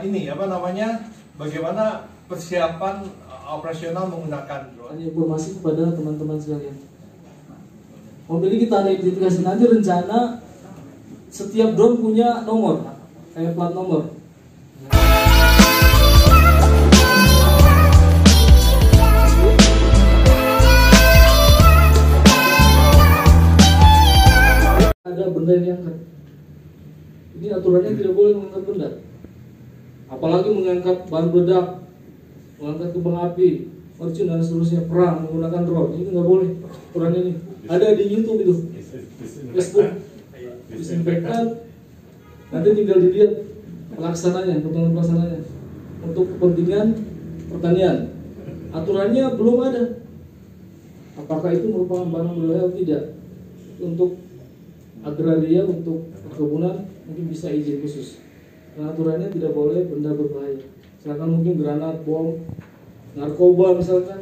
ini apa namanya? Bagaimana persiapan operasional menggunakan drone? Hanya informasi kepada teman-teman sekalian. Mobil ini kita ada identifikasi nanti rencana setiap drone punya nomor, kayak plat nomor. Ada benda yang diangkat. Ini aturannya tidak boleh mengangkat benda. Apalagi mengangkat bahan peledak, mengangkat kembang api, mercun dan seterusnya, perang menggunakan drone. Ini nggak boleh. Aturan ini ada di YouTube itu, Facebook, disinfektan. Nanti tinggal dilihat pelaksananya, ketentuan pelaksananya untuk kepentingan pertanian. Aturannya belum ada. Apakah itu merupakan barang berbahaya atau tidak? Untuk agraria, untuk perkebunan mungkin bisa izin khusus. Nah, aturannya tidak boleh benda berbahaya. Misalkan mungkin granat, bom, narkoba misalkan.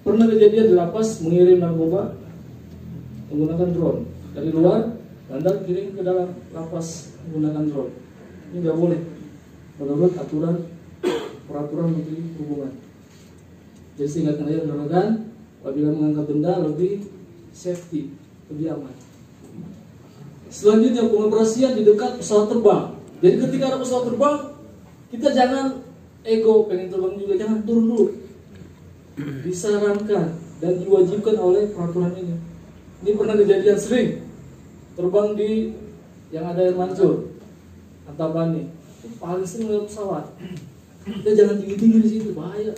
Pernah kejadian di lapas mengirim narkoba menggunakan drone dari luar, bandar kirim ke dalam lapas menggunakan drone. Ini nggak boleh menurut aturan peraturan Menteri Perhubungan. Jadi sehingga rekan-rekan apabila mengangkat benda lebih safety, lebih aman. Selanjutnya pengoperasian di dekat pesawat terbang. Jadi ketika ada pesawat terbang, kita jangan ego pengen terbang juga, jangan turun dulu. Disarankan dan diwajibkan oleh peraturan ini. Ini pernah kejadian sering terbang di yang ada air mancur, Antapani. Itu paling sering lewat pesawat. Kita jangan tinggi-tinggi di situ, bahaya.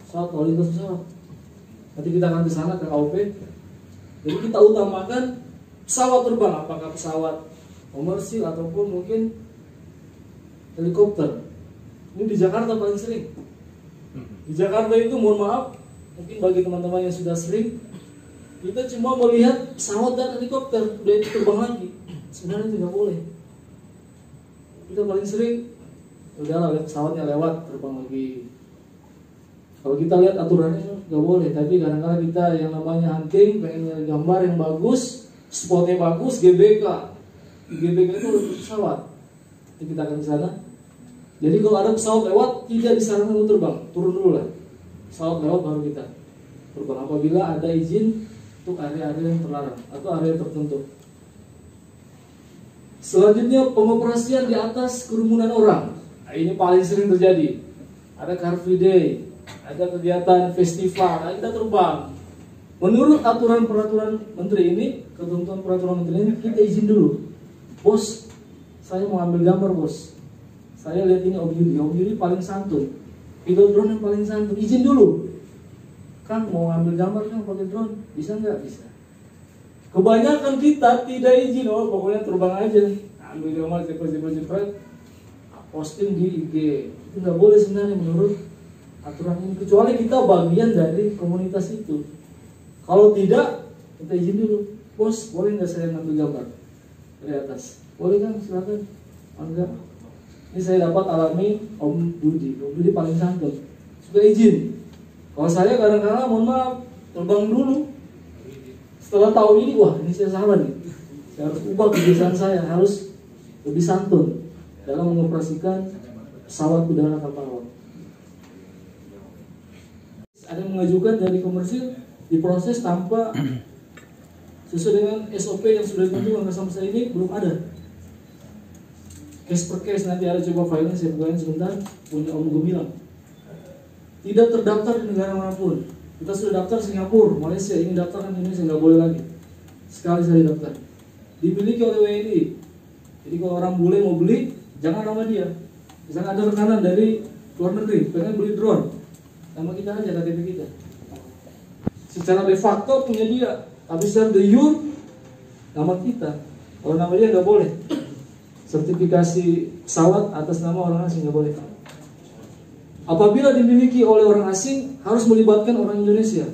Pesawat kalau lintas pesawat. Nanti kita akan ke sana ke AOP. Jadi kita utamakan pesawat terbang, apakah pesawat komersil ataupun mungkin helikopter. Ini di Jakarta paling sering. Di Jakarta itu mohon maaf, mungkin bagi teman-teman yang sudah sering, kita cuma melihat pesawat dan helikopter, udah itu terbang lagi. Sebenarnya itu nggak boleh. Kita paling sering, udahlah lihat pesawatnya lewat, terbang lagi. Kalau kita lihat aturannya nggak boleh, tapi kadang-kadang kita yang namanya hunting, pengen nyari gambar yang bagus, spotnya bagus, GBK. GBK itu untuk pesawat. Jadi kita akan ke sana. Jadi kalau ada pesawat lewat, tidak disarankan untuk terbang, turun dulu lah. Pesawat lewat baru kita terbang. Apabila ada izin untuk area-area yang terlarang atau area tertentu. Selanjutnya pengoperasian di atas kerumunan orang. Nah, ini paling sering terjadi. Ada Car Free Day, ada kegiatan festival, nah kita terbang. Menurut aturan peraturan menteri ini, ketentuan peraturan menteri ini, kita izin dulu. Bos, saya mau ambil gambar bos. Saya lihat ini Om Yudi paling santun. Pilot drone yang paling santun, izin dulu. Kang mau ambil gambar kan pakai drone, bisa nggak? Bisa. Kebanyakan kita tidak izin, oh pokoknya terbang aja. Ambil gambar cepet, posting di IG. Itu nggak boleh sebenarnya menurut aturan ini, kecuali kita bagian dari komunitas itu. Kalau tidak, kita izin dulu. Bos, boleh nggak saya ngambil gambar dari atas? Boleh kan, silakan. Enggak. Ini saya dapat alami Om Dudi. Om Dudi paling santun, suka izin. Kalau saya kadang-kadang mohon maaf, terbang dulu. Setelah tahu ini, wah ini saya salah nih. Saya harus ubah kebiasaan saya, harus lebih santun dalam mengoperasikan pesawat udara kapal laut. Ada yang mengajukan dari komersil diproses tanpa sesuai dengan SOP yang sudah ditentukan sampai saat ini belum ada. Case per case nanti ada, coba filenya saya bukain sebentar, punya Om Gemilang. Tidak terdaftar di negara manapun. Kita sudah daftar Singapura, Malaysia, ini daftar kan Indonesia nggak boleh lagi. Sekali saya daftar. Dimiliki oleh WNI. Jadi kalau orang bule mau beli, jangan nama dia. Misalnya ada rekanan dari luar negeri, pengen beli drone, nama kita aja, KTP kita. Secara de facto punya dia, tapi secara de jure nama kita. Kalau nama dia nggak boleh. Sertifikasi pesawat atas nama orang asing nggak boleh. Apabila dimiliki oleh orang asing, harus melibatkan orang Indonesia.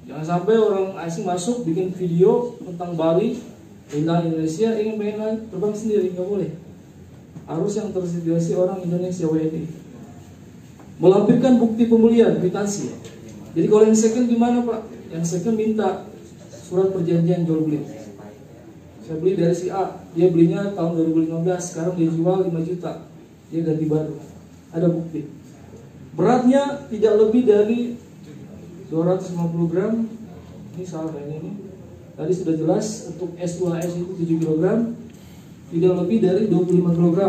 Jangan sampai orang asing masuk bikin video tentang Bali, indah Indonesia, ingin pengen terbang sendiri, nggak boleh. Harus yang tersertifikasi orang Indonesia WNI. Melampirkan bukti pembelian, kwitansi. Jadi kalau yang second gimana Pak? Yang second minta surat perjanjian jual beli. Saya beli dari si A, dia belinya tahun 2015, sekarang dia jual 5 juta, dia ganti baru. Ada bukti. Beratnya tidak lebih dari 250 gram. Ini salah ini. Tadi sudah jelas untuk S2S itu 7 kg, tidak lebih dari 25 kg.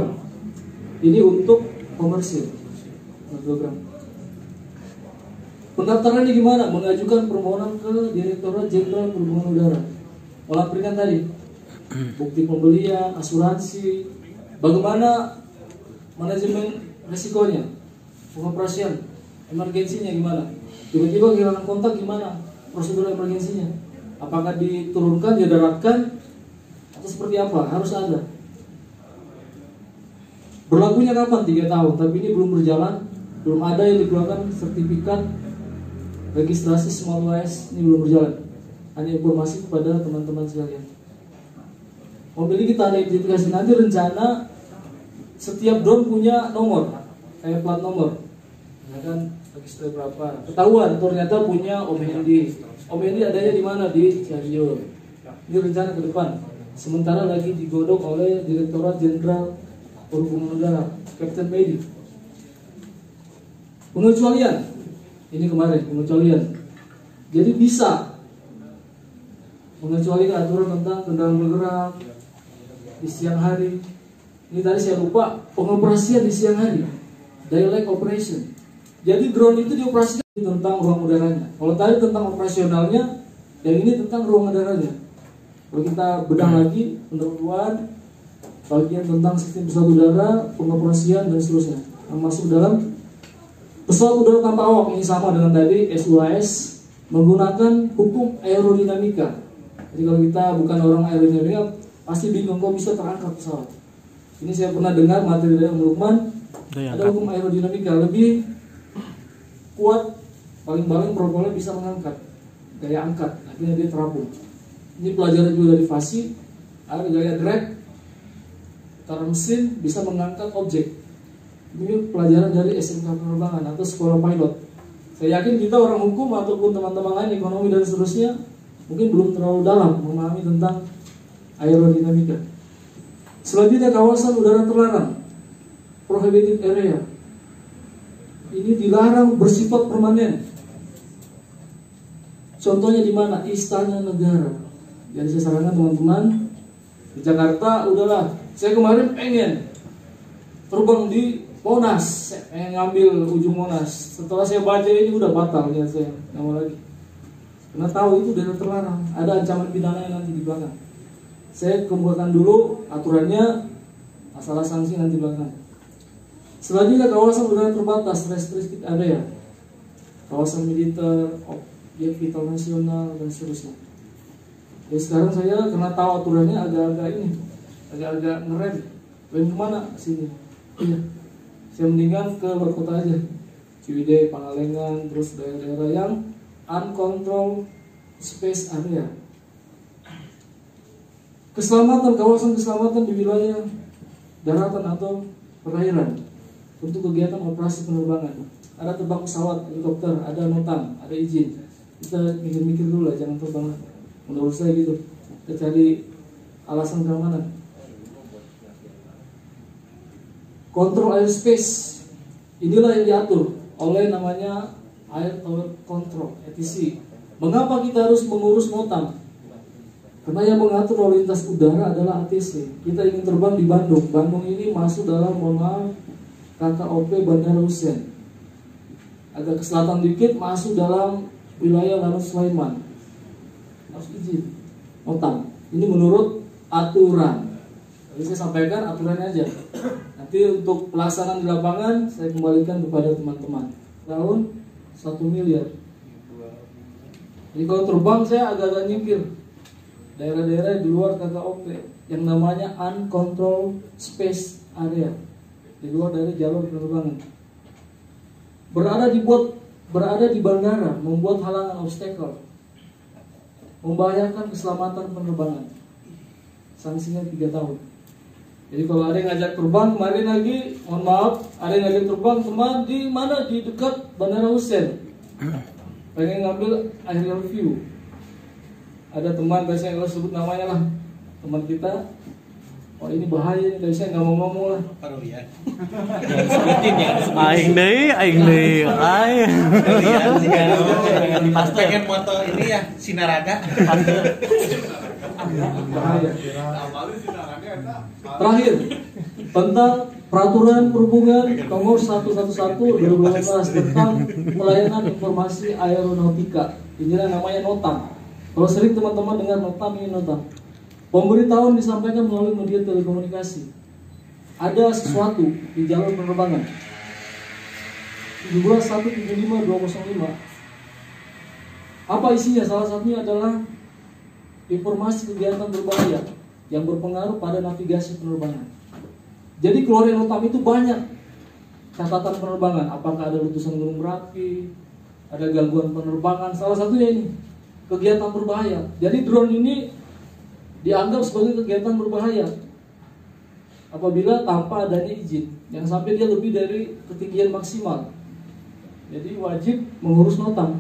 Ini untuk komersil. 5 kg. Pendaftarannya gimana? Mengajukan permohonan ke Direktorat Jenderal Perhubungan Udara. Melampirkan tadi bukti pembelian, asuransi, bagaimana manajemen resikonya, pengoperasian, emergensinya gimana, tiba-tiba kehilangan kontak gimana, prosedur emergensinya, apakah diturunkan, didaratkan, atau seperti apa, harus ada. Berlakunya kapan? 3 tahun, tapi ini belum berjalan, belum ada yang dikeluarkan sertifikat registrasi small UAS, ini belum berjalan. Hanya informasi kepada teman-teman sekalian. Mobil kita ada identifikasi, nanti rencana setiap drone punya nomor, kayak plat nomor, ya kan, register berapa, ketahuan ternyata punya Om Hendy. Om Hendy adanya di mana? Di Cianjur. Ini rencana ke depan. Sementara lagi digodok oleh Direktorat Jenderal Perhubungan Udara, Kapten Medi. Pengecualian, ini kemarin pengecualian. Jadi bisa mengecualikan aturan tentang kendaraan bergerak di siang hari. Ini tadi saya lupa, pengoperasian di siang hari, daylight operation. Jadi drone itu dioperasikan tentang ruang udaranya. Kalau tadi tentang operasionalnya, yang ini tentang ruang udaranya. Kalau kita bedah lagi, pendahuluan, bagian tentang sistem pesawat udara, pengoperasian dan seterusnya, yang masuk dalam pesawat udara tanpa awak. Ini sama dengan tadi SUAS, menggunakan hukum aerodinamika. Jadi kalau kita bukan orang aerodinamika, pasti bingung kok bisa terangkat pesawat. Ini saya pernah dengar materi dari Om Lukman, ada hukum aerodinamika, lebih kuat, paling-paling protokolnya bisa mengangkat, gaya angkat, akhirnya dia terapung. Ini pelajaran juga dari FASI, ada gaya drag, putaran mesin bisa mengangkat objek. Ini pelajaran dari SMK penerbangan atau sekolah pilot. Saya yakin kita orang hukum ataupun teman-teman lain ekonomi dan seterusnya mungkin belum terlalu dalam memahami tentang aerodinamika. Selanjutnya kawasan udara terlarang, prohibited area. Ini dilarang bersifat permanen. Contohnya di mana? Istana Negara. Jadi saya sarankan teman-teman di Jakarta, udahlah. Saya kemarin pengen terbang di Monas, saya pengen ngambil ujung Monas. Setelah saya baca ini udah batal ya, saya nggak mau lagi. Karena tahu itu daerah terlarang, ada ancaman pidana yang nanti di belakang. Saya kemukakan dulu aturannya, masalah sanksi nanti belakang. Selanjutnya kawasan udara terbatas, restricted area, kawasan militer, objek vital nasional dan seterusnya. Jadi sekarang saya karena tahu aturannya agak-agak ini, agak-agak ngerem. Rem kemana? Sini. Iya. Saya mendingan ke luar kota aja, Ciwidey, Pangalengan, terus daerah-daerah yang uncontrolled space area. Keselamatan, kawasan keselamatan di wilayah daratan atau perairan untuk kegiatan operasi penerbangan. Ada terbang pesawat, helikopter, ada notam, ada izin. Kita mikir-mikir dulu lah, jangan terbang. Menurut saya gitu. Kita cari alasan keamanan. Kontrol airspace, inilah yang diatur oleh namanya Air Traffic Control (ATC). Mengapa kita harus mengurus notam? Karena yang mengatur lalu lintas udara adalah ATC. Kita ingin terbang di Bandung. Bandung ini masuk dalam, mohon maaf, KKOP Bandara Hussein. Agak ke selatan dikit masuk dalam wilayah Lanut Sulaiman. Harus izin notam. Ini menurut aturan. Jadi saya sampaikan aturannya aja. Nanti untuk pelaksanaan di lapangan saya kembalikan kepada teman-teman. Tahun 1 miliar. Jadi kalau terbang saya agak-agak nyingkir daerah-daerah di luar KKOP yang namanya uncontrolled space area, di luar dari jalur penerbangan. Berada di bandara membuat halangan obstacle, membahayakan keselamatan penerbangan. Sanksinya 3 tahun. Jadi kalau ada yang ngajak terbang kemarin lagi, mohon maaf, ada yang ngajak terbang teman di mana, di dekat Bandara Hussein, pengen ngambil aerial view. Ada teman, saya nggak sebut namanya lah, teman kita, oh ini bahaya, dari saya nggak mau ngomong lah. Parulian. Aing deui, aing. Pengen moto ini ya, Sinaraga. Bahaya. Terakhir, tentang Peraturan Perhubungan Nomor 111/2018 tentang pelayanan informasi aeronautika. Inilah namanya NOTAM. Kalau sering teman-teman dengar NOTAM, ini NOTAM. Pemberitahuan disampaikan melalui media telekomunikasi. Ada sesuatu di jalur penerbangan. 17.175.205. Apa isinya? Salah satunya adalah informasi kegiatan berbahaya yang berpengaruh pada navigasi penerbangan. Jadi keluaran NOTAM itu banyak catatan penerbangan. Apakah ada letusan gunung berapi, ada gangguan penerbangan. Salah satunya ini kegiatan berbahaya. Jadi drone ini dianggap sebagai kegiatan berbahaya apabila tanpa adanya izin yang sampai dia lebih dari ketinggian maksimal. Jadi wajib mengurus NOTAM.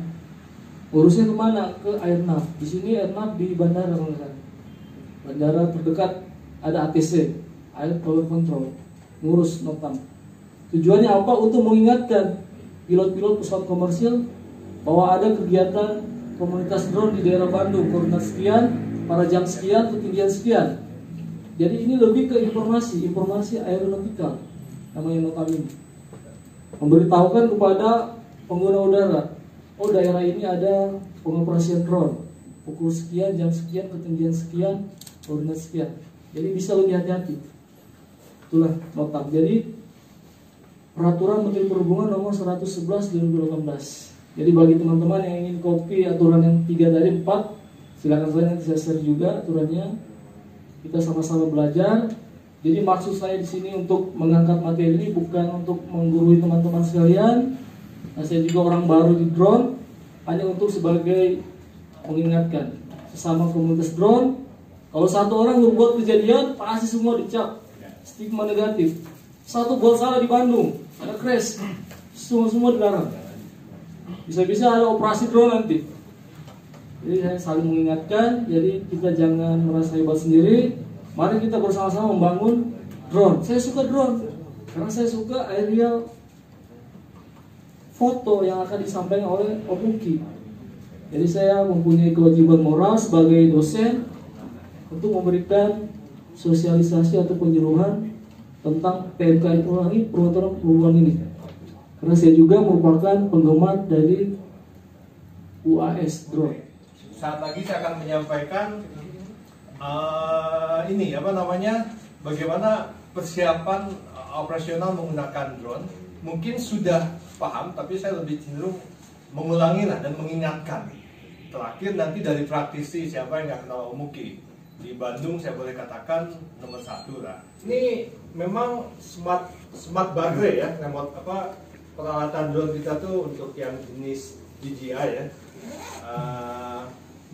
Urusnya kemana? Ke Airnav. Di sini Airnav di bandara, bandara terdekat ada ATC, Air Traffic Control, ngurus NOTAM. Tujuannya apa? Untuk mengingatkan pilot-pilot pesawat komersil bahwa ada kegiatan komunitas drone di daerah Bandung, koordinat sekian, pada jam sekian, ketinggian sekian. Jadi ini lebih ke informasi aeronautikal, namanya NOTAM ini. Memberitahukan kepada pengguna udara, oh daerah ini ada pengoperasian drone, pukul sekian, jam sekian, ketinggian sekian, koordinat sekian. Jadi bisa lebih hati-hati. Itulah NOTAM. Jadi Peraturan Menteri Perhubungan Nomor 111/2018. Jadi bagi teman-teman yang ingin copy aturan yang 3 dari 4, silakan saya nanti saya share juga aturannya. Kita sama-sama belajar. Jadi maksud saya di sini untuk mengangkat materi ini bukan untuk menggurui teman-teman sekalian. Nah, saya juga orang baru di drone, hanya untuk sebagai mengingatkan sesama komunitas drone. Kalau satu orang berbuat kejadian, pasti semua dicap stigma negatif. Satu buat salah di Bandung, ada crash, semua dilarang. Bisa-bisa ada operasi drone nanti. Jadi saya saling mengingatkan. Jadi kita jangan merasa hebat sendiri. Mari kita bersama-sama membangun drone. Saya suka drone karena saya suka aerial foto yang akan disampaikan oleh Opuki. Jadi saya mempunyai kewajiban moral sebagai dosen untuk memberikan sosialisasi atau penyuluhan tentang PMK ulangi peraturan perhubungan ini. Karena saya juga merupakan penggemar dari UAS drone. Saat lagi saya akan menyampaikan bagaimana persiapan operasional menggunakan drone. Mungkin sudah paham, tapi saya lebih cenderung mengulangi dan mengingatkan. Terakhir nanti dari praktisi, siapa yang nggak kenal Omuki di Bandung, saya boleh katakan nomor 1 lah. Ini memang smart baterai ya, peralatan drone kita tuh untuk yang jenis DJI ya.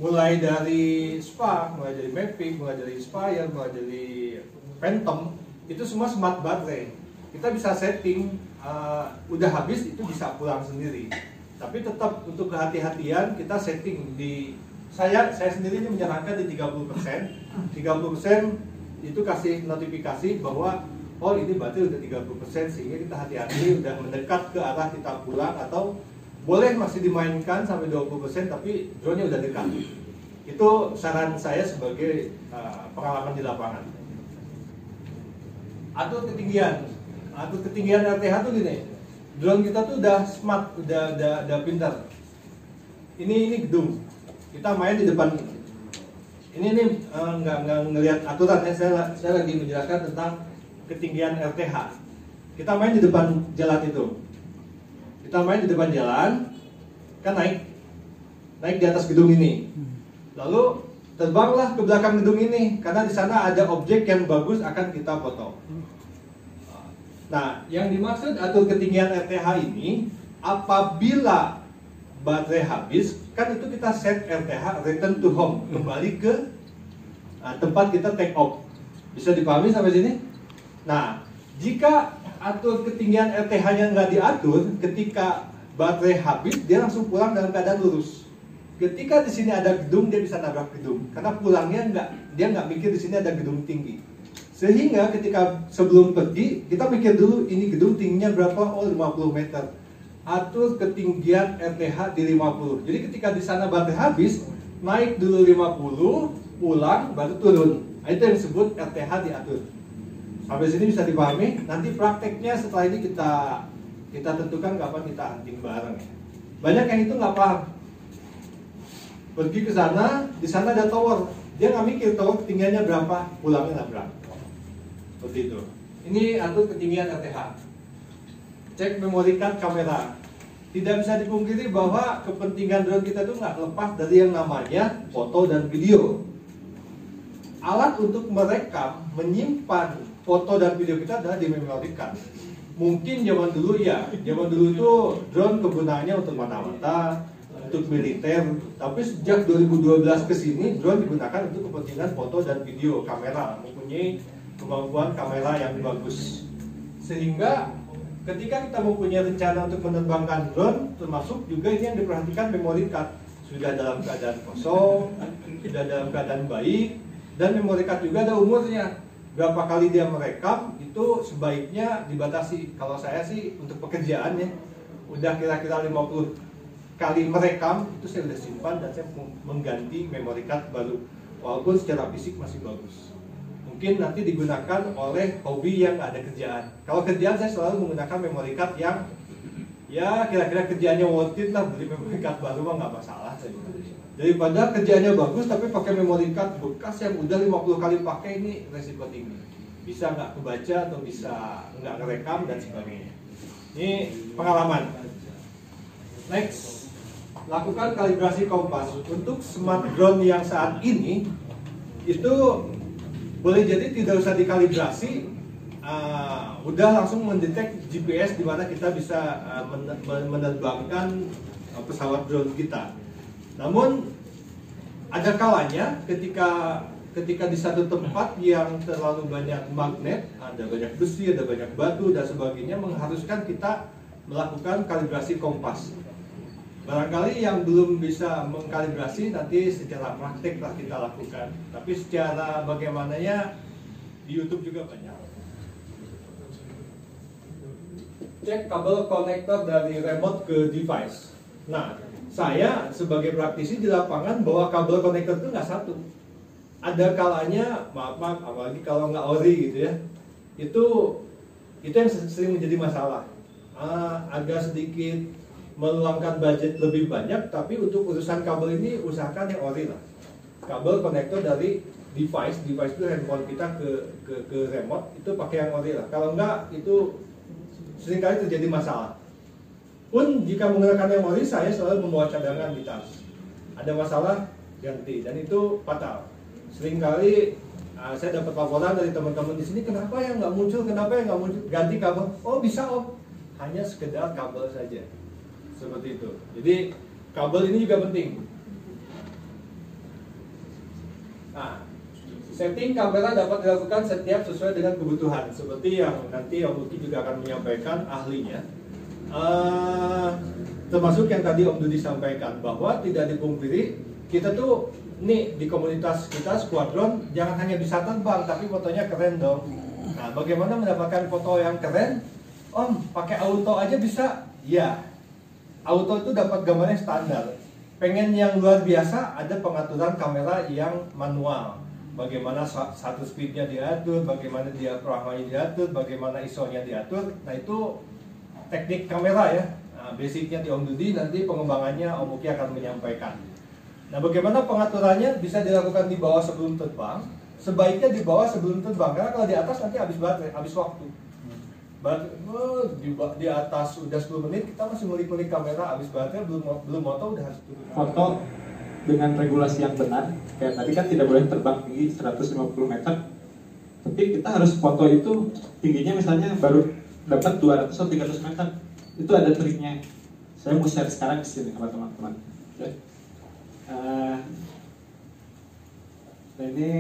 Mulai dari SPA, mulai dari Mavic, mulai dari Inspire, mulai dari Phantom, itu semua smart baterai. Kita bisa setting, udah habis itu bisa pulang sendiri. Tapi tetap untuk kehati-hatian kita setting di saya sendiri ini menyarankan di 30%. 30% itu kasih notifikasi bahwa oh ini baterai udah 30%, sehingga kita hati-hati udah mendekat ke arah kita pulang, atau boleh masih dimainkan sampai 20% tapi drone-nya udah dekat. Itu saran saya sebagai pengalaman di lapangan. Atur ketinggian RTH tuh gini. Drone kita tuh udah smart, udah pintar. Ini gedung. Kita main di depan. Ini nggak ngelihat aturan ya. Saya lagi menjelaskan tentang ketinggian RTH. Kita main di depan jalan itu. Kita main di depan jalan, kan naik di atas gedung ini. Lalu terbanglah ke belakang gedung ini karena di sana ada objek yang bagus akan kita foto. Nah, yang dimaksud atur ketinggian RTH ini apabila baterai habis, kan itu kita set RTH return to home, kembali ke tempat kita take off. Bisa dipahami sampai sini? Nah, jika atur ketinggian RTH-nya nggak diatur, ketika baterai habis dia langsung pulang dalam keadaan lurus. Ketika di sini ada gedung, dia bisa nabrak gedung. Karena pulangnya dia nggak mikir di sini ada gedung tinggi. Sehingga ketika sebelum pergi, kita mikir dulu ini gedung tingginya berapa? Oh, 50 meter. Atur ketinggian RTH di 50. Jadi ketika di sana baterai habis, naik dulu 50, pulang, baru turun. Nah, itu yang disebut RTH diatur. Sampai sini bisa dipahami. Nanti prakteknya setelah ini kita tentukan kapan kita hunting bareng ya. Banyak yang itu nggak paham. Pergi ke sana, di sana ada tower. Dia nggak mikir tower ketinggiannya berapa, pulangnya nabrak. Seperti itu. Ini atur ketinggian RTH. Cek memory card kamera. Tidak bisa dipungkiri bahwa kepentingan drone kita itu nggak lepas dari yang namanya foto dan video. Alat untuk merekam, menyimpan foto dan video kita adalah di memory card. Mungkin zaman dulu itu drone kegunaannya untuk mata-mata, untuk militer. Tapi sejak 2012 ke sini drone digunakan untuk kepentingan foto dan video, kamera, mempunyai kemampuan kamera yang bagus. Sehingga ketika kita mempunyai rencana untuk menerbangkan drone, termasuk juga ini yang diperhatikan memory card sudah dalam keadaan kosong, sudah dalam keadaan baik, dan memory card juga ada umurnya. Berapa kali dia merekam itu sebaiknya dibatasi. Kalau saya sih untuk pekerjaan ya, udah kira-kira 50 kali merekam itu saya udah simpan dan saya mengganti memory card baru, walaupun secara fisik masih bagus. Mungkin nanti digunakan oleh hobi yang ada kerjaan. Kalau kerjaan saya selalu menggunakan memory card yang ya kira-kira kerjaannya worth it lah, beli memory card baru mah nggak masalah. Daripada kerjaannya bagus tapi pakai memory card bekas yang udah 50 kali pakai, ini resiko tinggi. Bisa nggak kebaca atau bisa nggak ngerekam dan sebagainya. Ini pengalaman. Next, lakukan kalibrasi kompas. Untuk smart drone yang saat ini itu boleh jadi tidak usah dikalibrasi, udah langsung mendetek GPS di mana kita bisa menerbangkan pesawat drone kita. Namun ada kalanya ketika di satu tempat yang terlalu banyak magnet, ada banyak besi, ada banyak batu dan sebagainya, mengharuskan kita melakukan kalibrasi kompas. Barangkali yang belum bisa mengkalibrasi nanti secara praktik lah kita lakukan. Tapi secara bagaimananya di YouTube juga banyak. Cek kabel konektor dari remote ke device. Nah, saya sebagai praktisi di lapangan bahwa kabel konektor itu nggak satu. Ada kalanya, maaf, apalagi kalau nggak ori gitu ya, itu yang sering menjadi masalah. Agak sedikit meluangkan budget lebih banyak, tapi untuk urusan kabel ini usahakan yang ori lah. Kabel konektor dari device itu handphone kita ke remote itu pakai yang ori lah. Kalau enggak itu seringkali terjadi masalah. Pun jika menggunakan yang ori, saya selalu membawa cadangan di tas. Ada masalah ganti dan itu fatal. Seringkali saya dapat laporan dari teman-teman di sini, kenapa yang nggak muncul, ganti kabel. Oh bisa om, hanya sekedar kabel saja. Seperti itu. Jadi kabel ini juga penting. Nah, setting kamera dapat dilakukan setiap sesuai dengan kebutuhan. Seperti yang nanti Om Luki juga akan menyampaikan ahlinya. Termasuk yang tadi Om Dudi sampaikan bahwa tidak dipungkiri kita tuh nih di komunitas kita Squadron jangan hanya bisa terbang tapi fotonya keren dong. Nah, bagaimana mendapatkan foto yang keren? Om, pakai auto aja bisa? Ya. Auto itu dapat gambarnya standar. Pengen yang luar biasa, ada pengaturan kamera yang manual. Bagaimana satu speednya diatur, bagaimana diafragmanya diatur, bagaimana ISO-nya diatur. Nah itu teknik kamera ya. Nah, basicnya di Om Dudi, nanti pengembangannya Om Uki akan menyampaikan. Nah bagaimana pengaturannya bisa dilakukan di bawah sebelum terbang. Sebaiknya di bawah sebelum terbang, karena kalau di atas nanti habis baterai, habis waktu. Di atas udah 10 menit kita masih ngulik-ngulik kamera, habis baterai belum moto udah harus turun. Foto dengan regulasi yang benar, kayak tadi kan tidak boleh terbang tinggi 150 meter, tapi kita harus foto itu tingginya misalnya baru dapat 200 atau 300 meter. Itu ada triknya. Saya mau share sekarang di sini sama teman-teman. Oke. Ini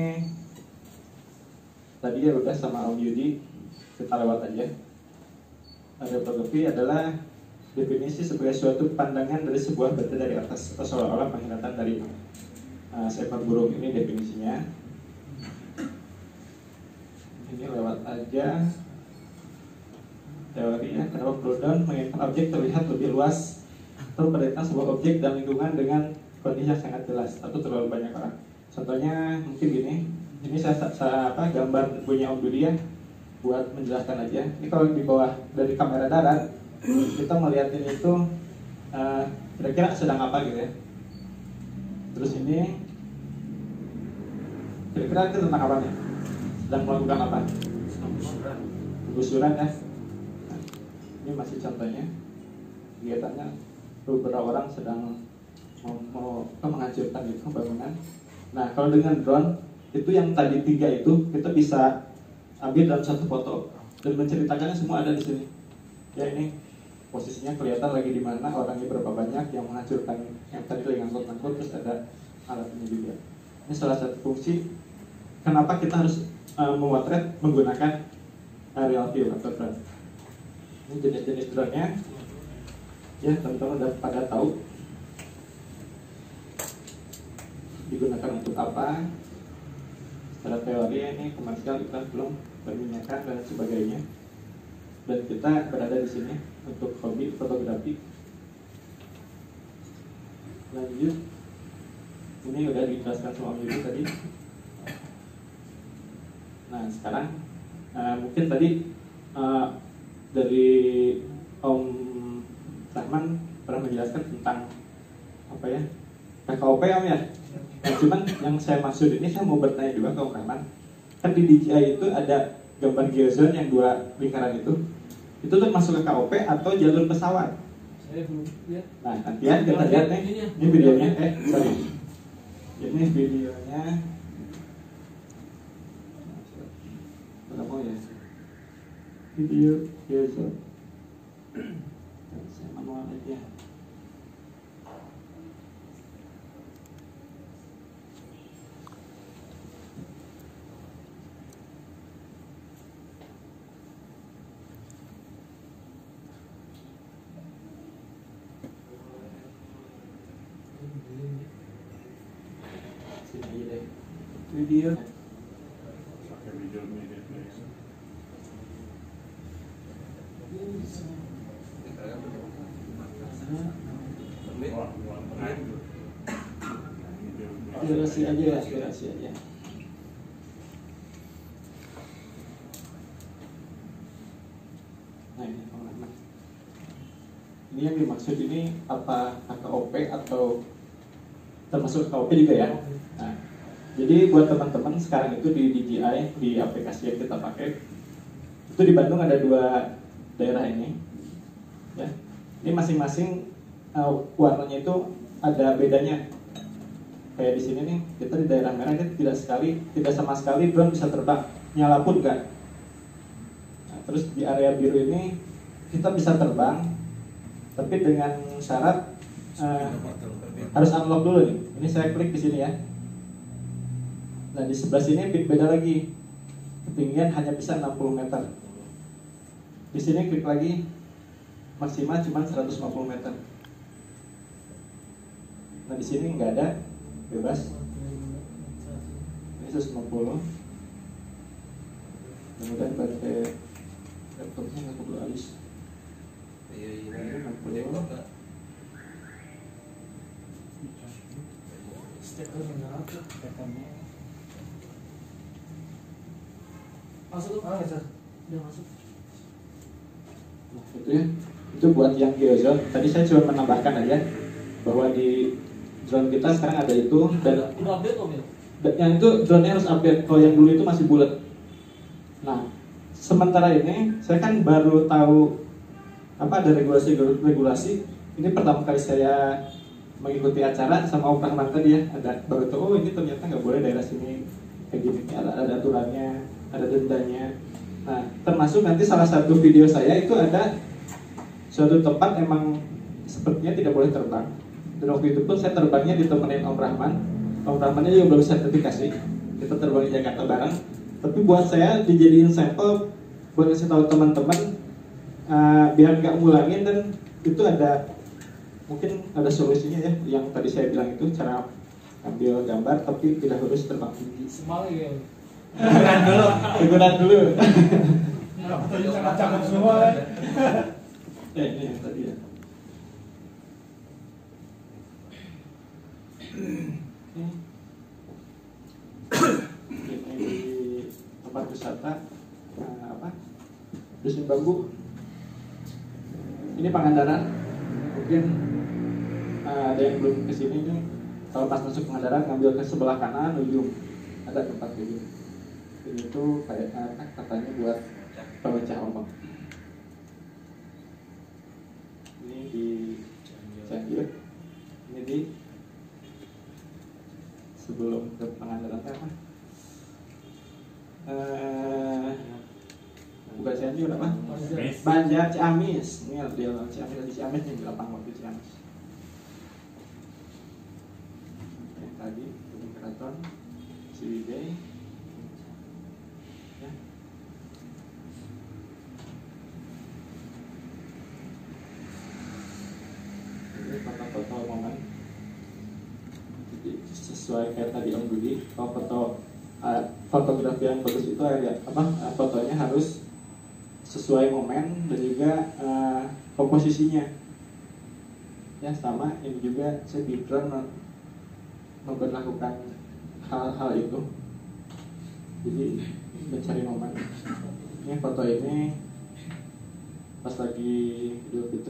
tadi ya udah sama Om Yudi, kita lewat aja. Fotografi adalah Definisi sebagai suatu pandangan dari sebuah benda dari atas atau seolah-olah penglihatan dari seekor burung. Ini definisinya. Ini lewat aja teorinya. Kenapa Proudhon menginginkan objek terlihat lebih luas atau memperlihatkan sebuah objek dan lingkungan dengan kondisi yang sangat jelas atau terlalu banyak orang. Contohnya mungkin gini. Ini saya gambar punya Om Dudi ya, buat menjelaskan aja. Ini kalau di bawah dari kamera darat kita melihatin itu kira-kira sedang apa gitu ya. Terus ini kira-kira itu tentang apa nih? Sedang melakukan apa? Penggusuran ya. Nah, ini masih contohnya. Kegiatannya beberapa orang sedang mau menghancurkan itu bangunan. Nah, kalau dengan drone itu yang tadi 3 itu kita bisa ambil dalam satu foto dan menceritakannya semua ada di sini. Ya, ini posisinya kelihatan lagi di mana, orangnya berapa banyak, yang menghancurkan yang tadi lagi ngangkut-ngangkut, terus ada alatnya juga. Ini salah satu fungsi kenapa kita harus memotret menggunakan aerial view atau drone. Ini jenis-jenis drone-nya. Ya, teman-teman udah pada tahu digunakan untuk apa. Secara teori ini komersial kita belum berminyakan dan sebagainya. Dan kita berada di sini untuk hobi fotografi. Lanjut, ini udah dijelaskan sama Om Yudi tadi. Nah, sekarang mungkin tadi dari Om Rahman pernah menjelaskan tentang apa ya, KKOP Om ya. Nah, cuman yang saya maksud ini saya mau bertanya juga ke Om Rahman. Kan di DJI itu ada gambar geozone yang 2 lingkaran itu tuh masuk ke KOP atau jalur pesawat? Saya belum lihat. Nah, nantian kita lihat nih. Ini videonya. Sorry. Ini videonya. Berapa ya? Video geozone. Saya manual aja. Video. Durasi aja ya, durasi aja. Nah, ini yang dimaksud ini apa KKOP atau termasuk KKOP juga ya? Nah, jadi buat teman-teman sekarang itu di DJI, di aplikasi yang kita pakai, itu di Bandung ada 2 daerah ini, ya. Ini masing-masing warnanya itu ada bedanya. Kayak di sini nih, kita di daerah merah ini tidak sama sekali drone bisa terbang, nyala pun enggak. Nah, terus di area biru ini kita bisa terbang, tapi dengan syarat harus unlock dulu nih. Ini saya klik di sini ya. Nah, di sebelah sini beda lagi, ketinggian hanya bisa 60 meter. Di sini klik lagi, maksimal cuma 150 meter. Nah, di sini nggak ada, bebas. Ini 150. Kemudian baterai laptopnya nggak perlu habis. Ini 60. Masuk tuh, udah masuk. Nah, itu ya, itu buat yang geozone. Tadi saya cuma menambahkan aja bahwa di drone kita sekarang ada itu, dan udah update Om ya? yang itu drone-nya harus update. Kalau yang dulu itu masih bulat. Nah, sementara ini saya kan baru tahu apa ada regulasi. Ini pertama kali saya mengikuti acara sama Om Rahman tadi ya, ada baru tahu, oh ini ternyata nggak boleh daerah sini kayak gini, ada aturannya, ada dendanya. Nah, termasuk nanti salah satu video saya itu ada suatu tempat emang sepertinya tidak boleh terbang. Dan waktu itu pun saya terbangnya ditemenin Om Rahman. Om Rahmannya juga belum sertifikasi. Kita terbang di Jakarta bareng. Tapi buat saya dijadiin sampel buat ngasih tahu teman-teman biar nggak ngulangin dan itu ada mungkin ada solusinya ya, yang tadi saya bilang itu cara ambil gambar tapi tidak harus terbang tinggi. Semangat ya. Figuran dulu. Fotonya cakep-cakep semua. Ini yang tadi ya. Ini di tempat wisata Dusun Bambu. Ini Pangandaran. Mungkin ada yang belum kesini nih. Kalau pas masuk Pangandaran ngambil ke sebelah kanan ujung ada tempat ini. Ini tuh kayak katanya buat pemecah ombak. Ini di Cianjur. Ini di sebelum ke Pangandaran apa? Bukan Cianjur apa? Banjar Ciamis. Ini di Ciamis, di Ciamis nih, di lapang waktu Ciamis. Yang tadi Gunung Keraton, Ciwidey. Ya. Ini foto-foto momen. Jadi sesuai kayak tadi Om Budi, kalau fotografi yang bagus itu fotonya harus sesuai momen dan juga komposisinya ya, sama ini juga saya di drone memperlakukan hal-hal itu, jadi mencari momen. Ini foto ini pas lagi Idul Fitri.